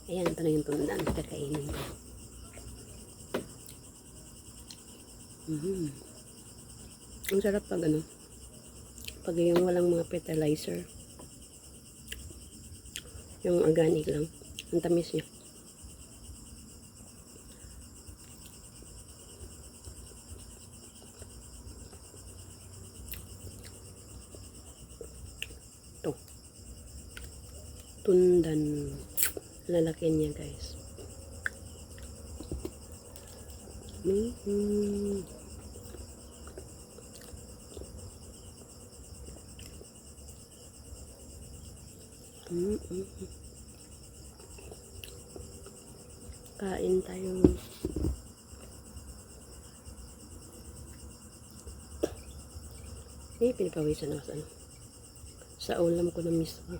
Ayan, ito na yung tundaan. Kakainin ko. Ang sarap pag ano, pag yung walang mga fertilizer. Yung organic lang. Ang tamis niya. Ito. Tundan. Lalaki niya, guys. Kain tayo. Pinapawisan ako sa ano. Sa ulam ko na mismo.